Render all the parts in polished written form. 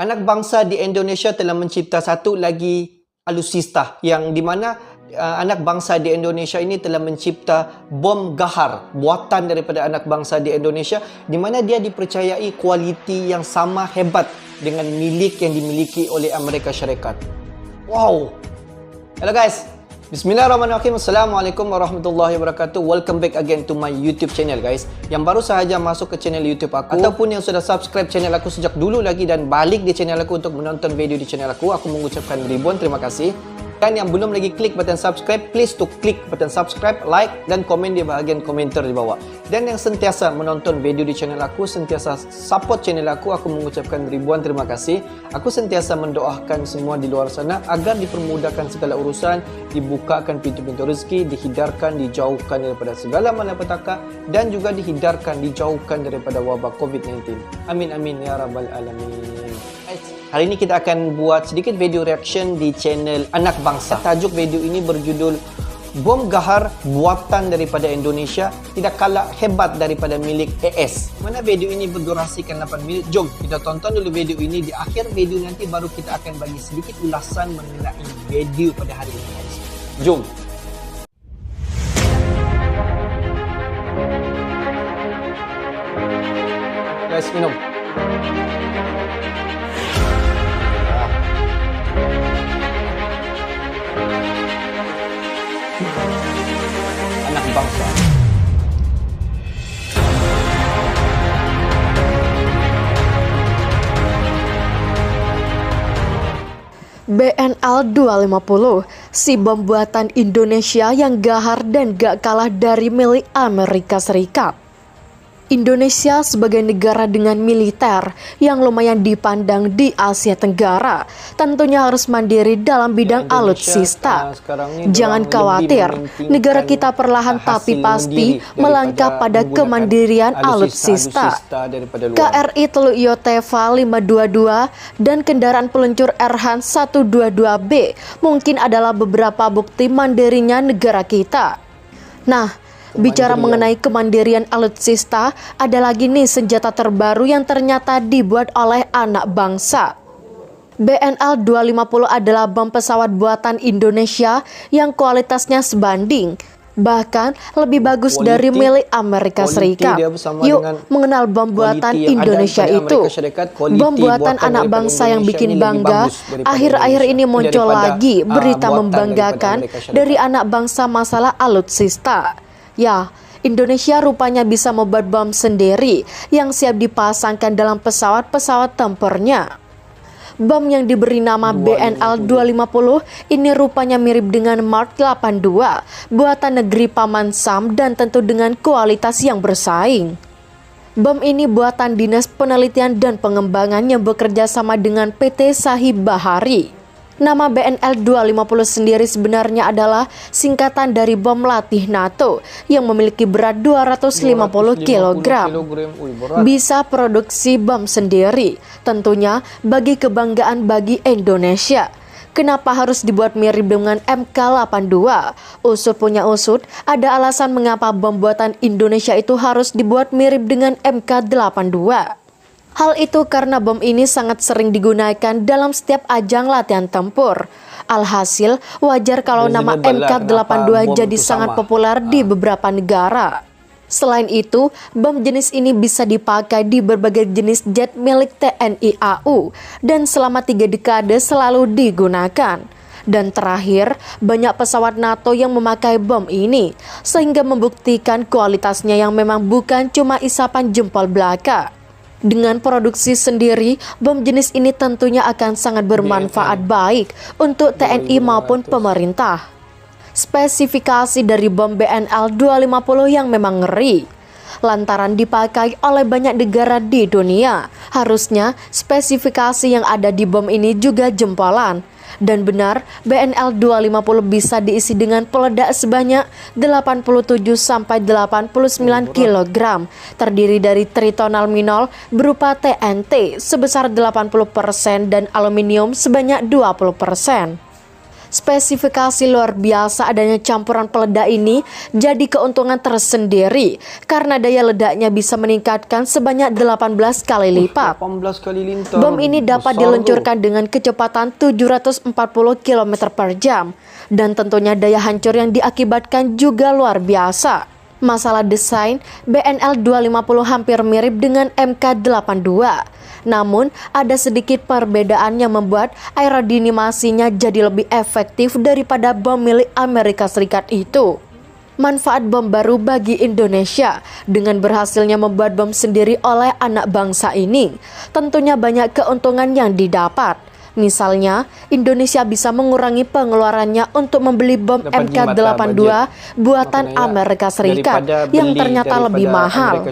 Anak bangsa di Indonesia telah mencipta satu lagi alutsista yang di mana anak bangsa di Indonesia ini telah mencipta bom gahar buatan daripada anak bangsa di Indonesia di mana dia dipercayai kualiti yang sama hebat dengan milik yang dimiliki oleh Amerika Syarikat. Wow. Hello guys. Bismillahirrahmanirrahim. Assalamualaikum warahmatullahi wabarakatuh. Welcome back again to my YouTube channel guys. Yang baru sahaja masuk ke channel YouTube aku ataupun yang sudah subscribe channel aku sejak dulu lagi dan balik di channel aku untuk menonton video di channel aku mengucapkan ribuan terima kasih. Dan yang belum lagi klik button subscribe, please to klik button subscribe, like dan komen di bahagian komentar di bawah. Dan yang sentiasa menonton video di channel aku, sentiasa support channel aku mengucapkan ribuan terima kasih. Aku sentiasa mendoakan semua di luar sana agar dipermudahkan segala urusan, dibukakan pintu-pintu rezeki, dihindarkan, dijauhkan daripada segala malapetaka dan juga dihindarkan, dijauhkan daripada wabak COVID-19. Amin amin ya rabbal alamin. Hari ini kita akan buat sedikit video reaction di channel Anak Bangsa. Tajuk video ini berjudul Bom Gahar Buatan daripada Indonesia tidak kalah hebat daripada milik AS. Mana video ini berdurasikan 8 minit. Jom kita tonton dulu video ini. Di akhir video nanti baru kita akan bagi sedikit ulasan mengenai video pada hari ini guys. Jom. Guys, minum. Anak bangsa. BNL 250, si bom buatan Indonesia yang gahar dan gak kalah dari milik Amerika Serikat. Indonesia sebagai negara dengan militer yang lumayan dipandang di Asia Tenggara tentunya harus mandiri dalam bidang alutsista. Jangan khawatir, negara kita perlahan tapi pasti melangkah pada kemandirian alutsista. KRI Teluk Yoteva 522 dan kendaraan peluncur Erhan 122B mungkin adalah beberapa bukti mandirinya negara kita. Nah, bicara mengenai kemandirian alutsista, ada lagi nih senjata terbaru yang ternyata dibuat oleh anak bangsa. BNL 250 adalah bom pesawat buatan Indonesia yang kualitasnya sebanding, bahkan lebih bagus dari milik Amerika Serikat. Yuk mengenal bom buatan Indonesia itu. Bom buatan anak bangsa yang bikin bangga. Akhir-akhir ini muncul lagi berita membanggakan dari anak bangsa masalah alutsista. Ya, Indonesia rupanya bisa membuat bom sendiri yang siap dipasangkan dalam pesawat-pesawat tempurnya. Bom yang diberi nama BNL 250 ini rupanya mirip dengan Mark 82, buatan negeri Paman Sam dan tentu dengan kualitas yang bersaing. Bom ini buatan Dinas Penelitian dan Pengembangan yang bekerja sama dengan PT Sahib Bahari. Nama BNL 250 sendiri sebenarnya adalah singkatan dari bom latih NATO yang memiliki berat 250 kg. Bisa produksi bom sendiri, tentunya bagi kebanggaan bagi Indonesia. Kenapa harus dibuat mirip dengan MK82? Usut punya usut, ada alasan mengapa bom buatan Indonesia itu harus dibuat mirip dengan MK82. Hal itu karena bom ini sangat sering digunakan dalam setiap ajang latihan tempur. Alhasil, wajar kalau nama MK82 jadi sangat populer di beberapa negara. Selain itu, bom jenis ini bisa dipakai di berbagai jenis jet milik TNI AU dan selama 3 dekade selalu digunakan. Dan terakhir, banyak pesawat NATO yang memakai bom ini, sehingga membuktikan kualitasnya yang memang bukan cuma isapan jempol belaka. Dengan produksi sendiri, bom jenis ini tentunya akan sangat bermanfaat baik untuk TNI maupun pemerintah. Spesifikasi dari bom BNL 250 yang memang ngeri, lantaran dipakai oleh banyak negara di dunia. Harusnya spesifikasi yang ada di bom ini juga jempolan. Dan benar, BNL 250 bisa diisi dengan peledak sebanyak 87-89 kg, terdiri dari tritonal-minol berupa TNT sebesar 80% dan aluminium sebanyak 20%. Spesifikasi luar biasa adanya campuran peledak ini jadi keuntungan tersendiri karena daya ledaknya bisa meningkatkan sebanyak 18 kali lipat. 18 kali lipat. Bom ini dapat diluncurkan dengan kecepatan 740 km per jam dan tentunya daya hancur yang diakibatkan juga luar biasa. Masalah desain, BNL 250 hampir mirip dengan MK82. Namun, ada sedikit perbedaan yang membuat aerodinamasinya jadi lebih efektif daripada bom milik Amerika Serikat itu. Manfaat bom baru bagi Indonesia dengan berhasilnya membuat bom sendiri oleh anak bangsa ini, tentunya banyak keuntungan yang didapat. Misalnya, Indonesia bisa mengurangi pengeluarannya untuk membeli bom MK82 buatan Amerika Serikat yang ternyata lebih mahal.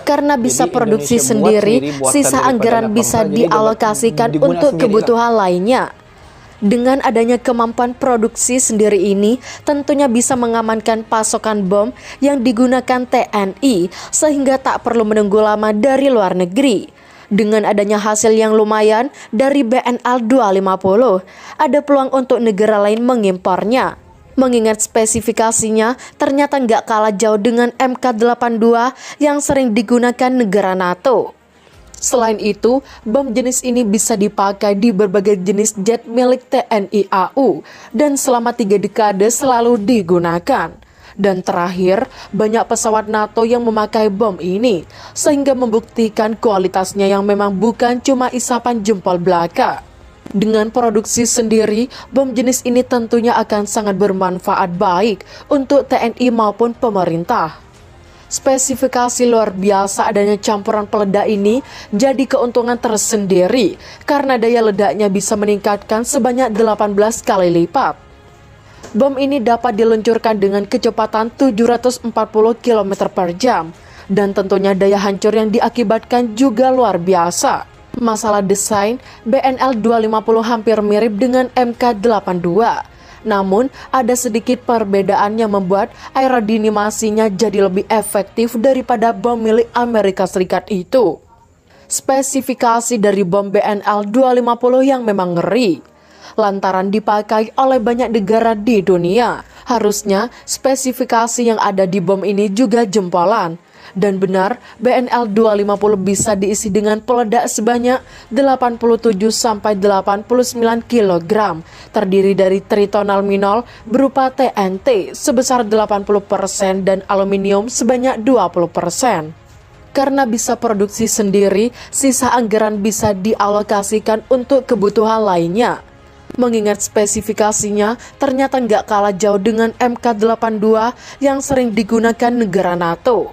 Karena bisa produksi sendiri, sisa anggaran bisa dialokasikan untuk kebutuhan lainnya. Dengan adanya kemampuan produksi sendiri ini, tentunya bisa mengamankan pasokan bom yang digunakan TNI sehingga tak perlu menunggu lama dari luar negeri. Dengan adanya hasil yang lumayan dari BNL 250, ada peluang untuk negara lain mengimpornya. Mengingat spesifikasinya ternyata nggak kalah jauh dengan MK82 yang sering digunakan negara NATO. Selain itu, bom jenis ini bisa dipakai di berbagai jenis jet milik TNI AU dan selama 3 dekade selalu digunakan. Dan terakhir, banyak pesawat NATO yang memakai bom ini, sehingga membuktikan kualitasnya yang memang bukan cuma isapan jempol belaka. Dengan produksi sendiri, bom jenis ini tentunya akan sangat bermanfaat baik untuk TNI maupun pemerintah. Spesifikasi luar biasa adanya campuran peledak ini jadi keuntungan tersendiri karena daya ledaknya bisa meningkatkan sebanyak 18 kali lipat. Bom ini dapat diluncurkan dengan kecepatan 740 km per jam dan tentunya daya hancur yang diakibatkan juga luar biasa. Masalah desain, BNL 250 hampir mirip dengan MK82. Namun, ada sedikit perbedaan yang membuat aerodinamasinya jadi lebih efektif daripada bom milik Amerika Serikat itu. Spesifikasi dari bom BNL 250 yang memang ngeri, lantaran dipakai oleh banyak negara di dunia. Harusnya spesifikasi yang ada di bom ini juga jempolan. Dan benar, BNL 250 bisa diisi dengan peledak sebanyak 87-89 kg, terdiri dari tritonal minol berupa TNT sebesar 80% dan aluminium sebanyak 20%. Karena bisa produksi sendiri, sisa anggaran bisa dialokasikan untuk kebutuhan lainnya. Mengingat spesifikasinya ternyata nggak kalah jauh dengan MK82 yang sering digunakan negara NATO.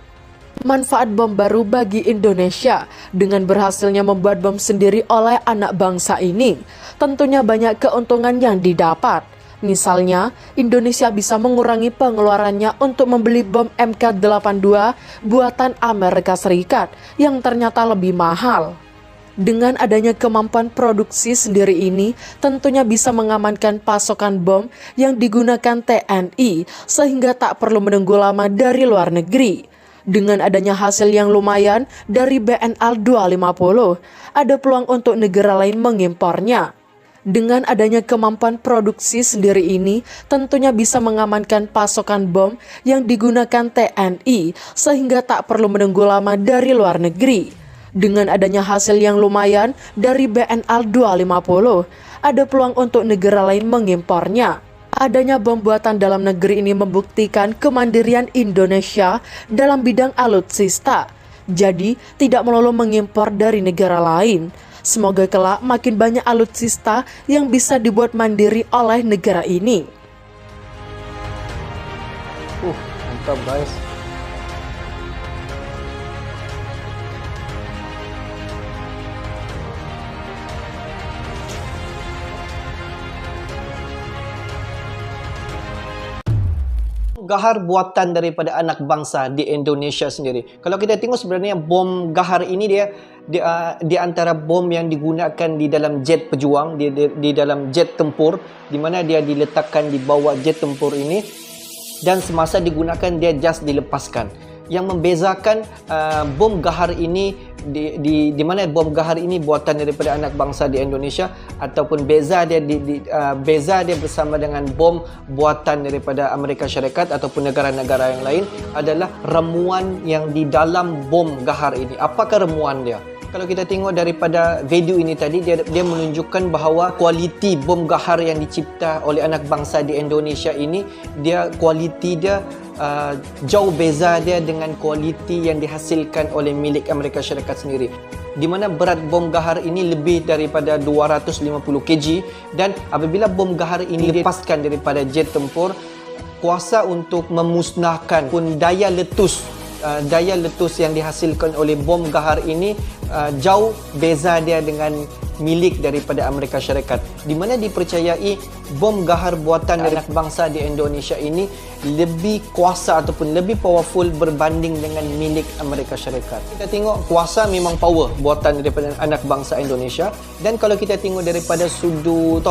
Manfaat bom baru bagi Indonesia dengan berhasilnya membuat bom sendiri oleh anak bangsa ini, tentunya banyak keuntungan yang didapat. Misalnya, Indonesia bisa mengurangi pengeluarannya untuk membeli bom MK82 buatan Amerika Serikat yang ternyata lebih mahal. Dengan adanya kemampuan produksi sendiri ini, tentunya bisa mengamankan pasokan bom yang digunakan TNI sehingga tak perlu menunggu lama dari luar negeri. Dengan adanya hasil yang lumayan dari BNL 250, ada peluang untuk negara lain mengimpornya. Dengan adanya kemampuan produksi sendiri ini, tentunya bisa mengamankan pasokan bom yang digunakan TNI sehingga tak perlu menunggu lama dari luar negeri. Dengan adanya hasil yang lumayan dari BNL 250, ada peluang untuk negara lain mengimpornya. Adanya bom buatan dalam negeri ini membuktikan kemandirian Indonesia dalam bidang alutsista. Jadi, tidak melulu mengimpor dari negara lain. Semoga kelak makin banyak alutsista yang bisa dibuat mandiri oleh negara ini. Mantap guys. Gahar buatan daripada anak bangsa di Indonesia sendiri. Kalau kita tengok sebenarnya bom Gahar ini dia di antara bom yang digunakan di dalam jet pejuang, di dalam jet tempur, di mana dia diletakkan di bawah jet tempur ini dan semasa digunakan dia just dilepaskan. Yang membezakan bom Gahar ini di mana bom gahar ini buatan daripada anak bangsa di Indonesia, ataupun beza dia beza dia bersama dengan bom buatan daripada Amerika Syarikat ataupun negara-negara yang lain adalah ramuan yang di dalam bom gahar ini. Apakah ramuan dia? Kalau kita tengok daripada video ini tadi, dia menunjukkan bahawa kualiti bom gahar yang dicipta oleh anak bangsa di Indonesia ini, kualiti dia jauh beza dia dengan kualiti yang dihasilkan oleh milik Amerika Syarikat sendiri. Di mana berat bom gahar ini lebih daripada 250 kg, dan apabila bom gahar ini dilepaskan daripada jet tempur, kuasa untuk memusnahkan pun daya letus yang dihasilkan oleh bom gahar ini jauh beza dia dengan milik daripada Amerika Syarikat, di mana dipercayai bom gahar buatan anak bangsa di Indonesia ini lebih kuasa ataupun lebih powerful berbanding dengan milik Amerika Syarikat. Kita tengok kuasa memang power buatan daripada anak bangsa Indonesia, dan kalau kita tengok daripada sudut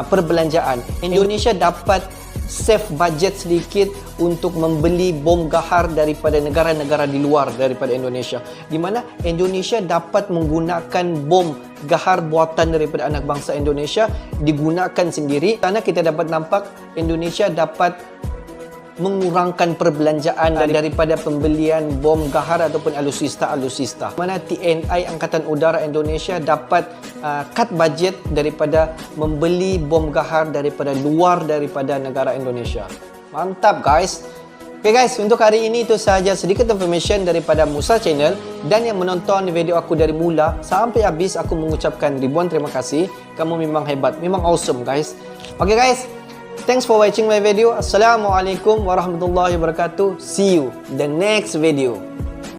perbelanjaan, Indonesia dapat save budget sedikit untuk membeli bom gahar daripada negara-negara di luar daripada Indonesia, di mana Indonesia dapat menggunakan bom gahar buatan daripada anak bangsa Indonesia digunakan sendiri. Karena kita dapat nampak Indonesia dapat mengurangkan perbelanjaan daripada pembelian bom gahar ataupun alutsista. Mana TNI Angkatan Udara Indonesia dapat cut budget daripada membeli bom gahar daripada luar daripada negara Indonesia. Mantap guys. Okay guys, untuk hari ini itu sahaja sedikit information daripada Musa Channel, dan yang menonton video aku dari mula sampai habis, aku mengucapkan ribuan terima kasih. Kamu memang hebat, memang awesome guys. Okay guys, thanks for watching my video. Assalamualaikum warahmatullahi wabarakatuh. See you in the next video.